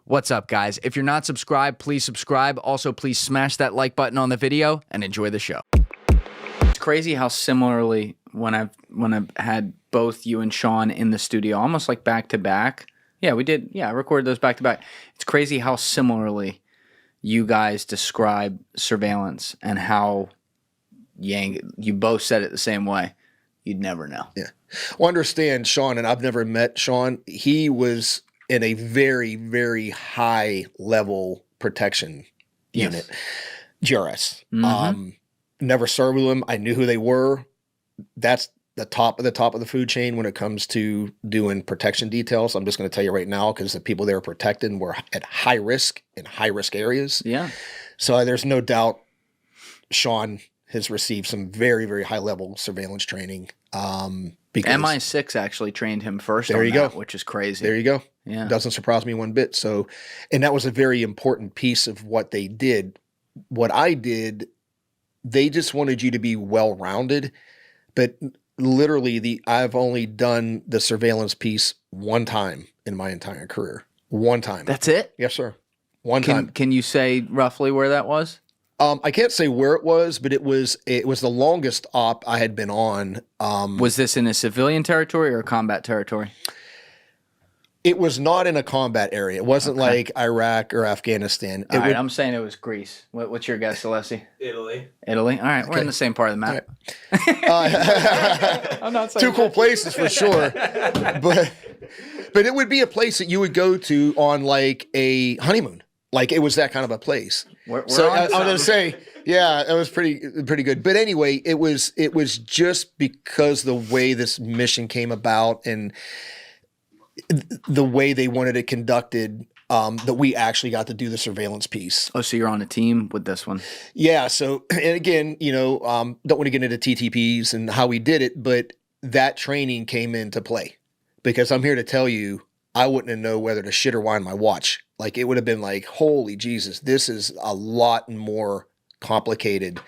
What's up, guys? If you're not subscribed, please subscribe. Also, please smash that like button on the video and enjoy the show. It's crazy how similarly when I've had both you and Sean in the studio, almost like back to back. Yeah, we did. Yeah, I recorded those back to back. It's crazy how similarly you guys describe surveillance and how you both said it the same way. You'd never know. Yeah. Well, understand, Sean, and I've never met Sean. He was in a very, very high level protection unit, GRS. Mm-hmm. Never served with them. I knew who they were. That's the top of the food chain when it comes to doing protection details. I'm just going to tell you right now, because the people they were protecting were at high risk in high risk areas. Yeah. So there's no doubt Sean has received some very, very high level surveillance training. Because MI6 actually trained him first. There you go. Which is crazy. There you go. Yeah. Doesn't surprise me one bit. So, and that was a very important piece of what they did. What I did, they just wanted you to be well-rounded, but literally I've only done the surveillance piece one time in my entire career. One time. That's it? Yes, sir. One time. Can you say roughly where that was? I can't say where it was, but it was the longest op I had been on. Was this in a civilian territory or a combat territory? It was not in a combat area. It wasn't like Iraq or Afghanistan. All right, I'm saying it was Greece. What's your guess, Alessi? Italy. Italy? All right, we're in the same part of the map. Right. I'm not saying two cool places for sure. But it would be a place that you would go to on like a honeymoon. Like it was that kind of a place. We're so on I was going to say, yeah, it was pretty good. But anyway, it was just because the way this mission came about and the way they wanted it conducted, that we actually got to do the surveillance piece. Oh, so you're on a team with this one? Yeah. So, and again, don't want to get into TTPs and how we did it, but that training came into play because I'm here to tell you, I wouldn't have known whether to shit or wind my watch. Like it would have been like, holy Jesus, this is a lot more complicated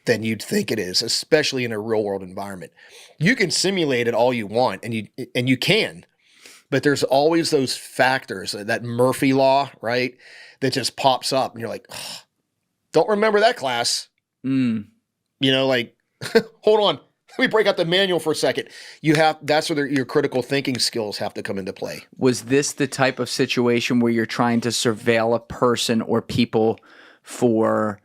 than you'd think it is, especially in a real world environment. You can simulate it all you want and you can, but there's always those factors, that Murphy law, right? That just pops up and you're like, oh, don't remember that class. Like, hold on. Let me break out the manual for a second. That's where your critical thinking skills have to come into play. Was this the type of situation where you're trying to surveil a person or people for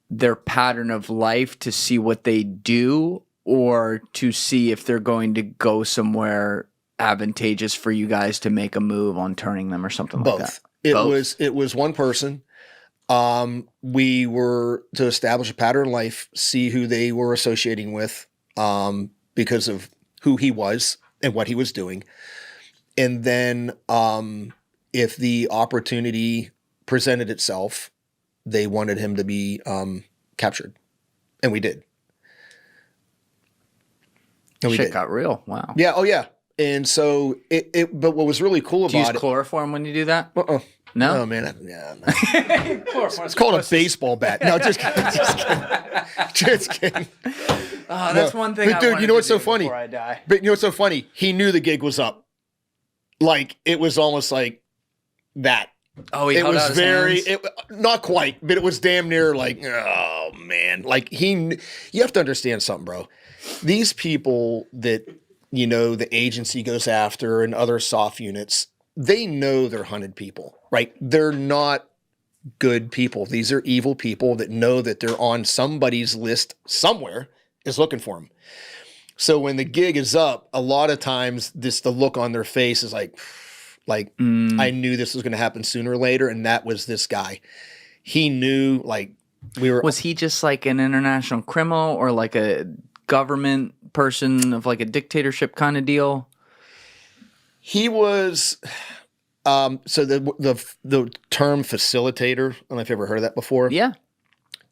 their pattern of life to see what they do or to see if they're going to go somewhere advantageous for you guys to make a move on turning them or something like that? It was one person. We were to establish a pattern of life, see who they were associating with, because of who he was and what he was doing. And then, if the opportunity presented itself, they wanted him to be, captured. And we did. Shit got real. Wow. Yeah. Oh yeah. And so but what was really cool Do you about use chloroform when you do that? No? Oh man. No. It's called a baseball bat. No, just kidding. Just kidding. Oh, that's one thing. But dude, you know what's so funny? Before I die. But you know what's so funny? He knew the gig was up. Like it was almost like that. Oh, he held out his hands? Not quite, but it was damn near like, oh man. Like you have to understand something, bro. These people that, the agency goes after and other soft units, they know they're hunted people, right? They're not good people. These are evil people that know that they're on somebody's list somewhere is looking for them. So when the gig is up, a lot of times the look on their face is like I knew this was going to happen sooner or later. And that was this guy. He knew Was he just like an international criminal or like a government person of like a dictatorship kind of deal? He was, so the term facilitator, I don't know if you've ever heard of that before. Yeah.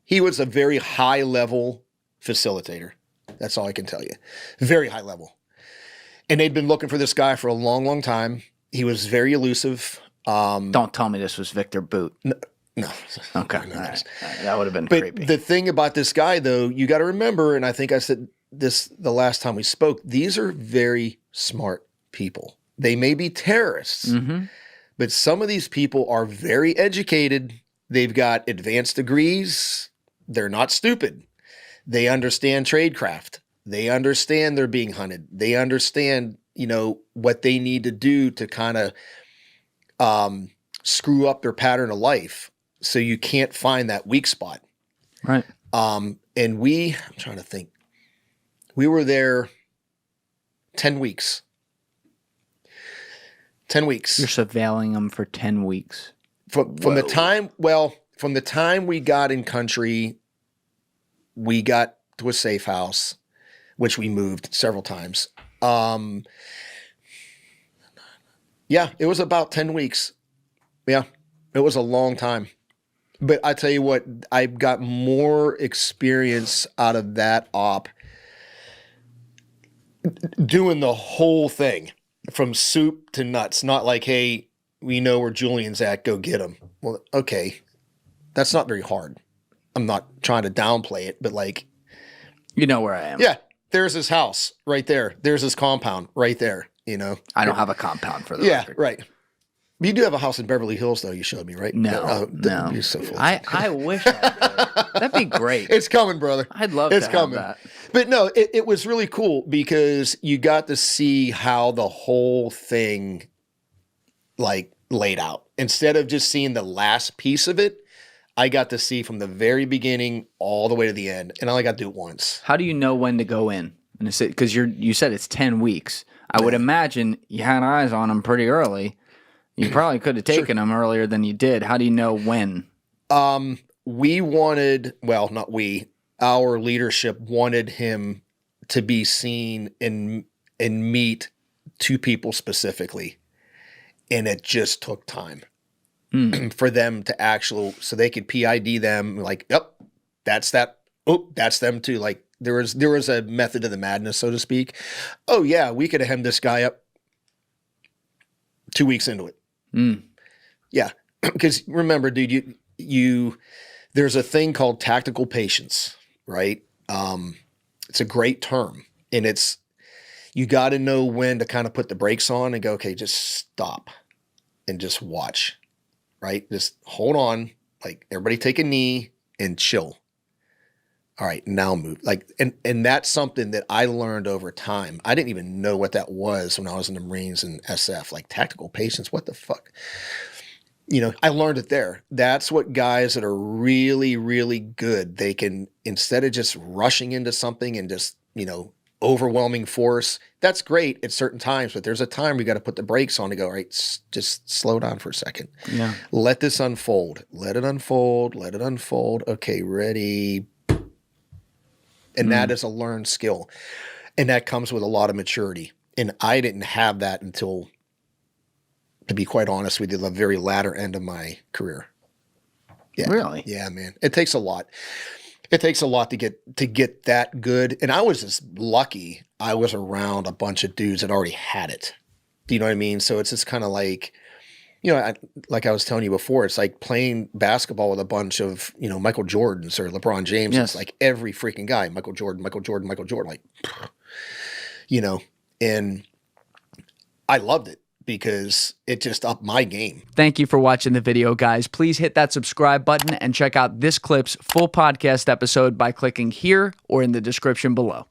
He was a very high level facilitator. That's all I can tell you. Very high level. And they'd been looking for this guy for a long, long time. He was very elusive. Don't tell me this was Victor Boot. No. Okay. No, all right. That would have been but creepy. The thing about this guy, though, you got to remember, and I think I said this the last time we spoke, these are very smart people. They may be terrorists, But some of these people are very educated. They've got advanced degrees. They're not stupid. They understand tradecraft. They understand they're being hunted. They understand, what they need to do to kind of screw up their pattern of life. So you can't find that weak spot. Right. And I'm trying to think. We were there 10 weeks. 10 weeks. You're surveilling them for 10 weeks. From the time we got in country, we got to a safe house, which we moved several times. Yeah, it was about 10 weeks. Yeah, it was a long time. But I tell you what, I got more experience out of that op doing the whole thing from soup to nuts. Not like, hey, we know where Julian's at, go get him. Well, okay, that's not very hard. I'm not trying to downplay it, but like, you know where I am. Yeah, there's his house right there. There's his compound right there. I don't have a compound for the record. Right. You do have a house in Beverly Hills, though. You showed me, right? No. You're so full. I wish I did. That'd be great. It's coming, brother. I'd love it's to coming. have that. But no, it was really cool because you got to see how the whole thing like laid out. Instead of just seeing the last piece of it, I got to see from the very beginning all the way to the end. And I only got to do it once. How do you know when to go in? Because you said it's 10 weeks. I would imagine you had eyes on them pretty early. You probably could have taken them earlier than you did. How do you know when? We wanted, well, not we, our leadership wanted him to be seen and meet two people specifically. And it just took time for them to so they could PID them like, yep, that's that. Oh, that's them too. Like there was a method of the madness, so to speak. Oh yeah, we could have hemmed this guy up 2 weeks into it. Yeah. Because remember, dude, there's a thing called tactical patience, right? It's a great term, and you got to know when to kind of put the brakes on and go, okay, just stop and just watch, right? Just hold on, like everybody take a knee and chill. All right, now move. Like, and that's something that I learned over time. I didn't even know what that was when I was in the Marines and SF, like tactical patience. What the fuck? I learned it there. That's what guys that are really, really good, they can, instead of just rushing into something and just, overwhelming force, that's great at certain times, but there's a time we got to put the brakes on to go, all right, just slow down for a second. Yeah. Let this unfold. Let it unfold. Let it unfold. Okay, ready. And that is a learned skill. And that comes with a lot of maturity. And I didn't have that until, to be quite honest with you, the very latter end of my career. Yeah. Really? Yeah, man. It takes a lot. It takes a lot to get that good. And I was just lucky I was around a bunch of dudes that already had it. Do you know what I mean? So it's just kind of like, like I was telling you before, it's like playing basketball with a bunch of, Michael Jordans or LeBron James. Yes. It's like every freaking guy, Michael Jordan, like, and I loved it because it just upped my game. Thank you for watching the video, guys. Please hit that subscribe button and check out this clip's full podcast episode by clicking here or in the description below.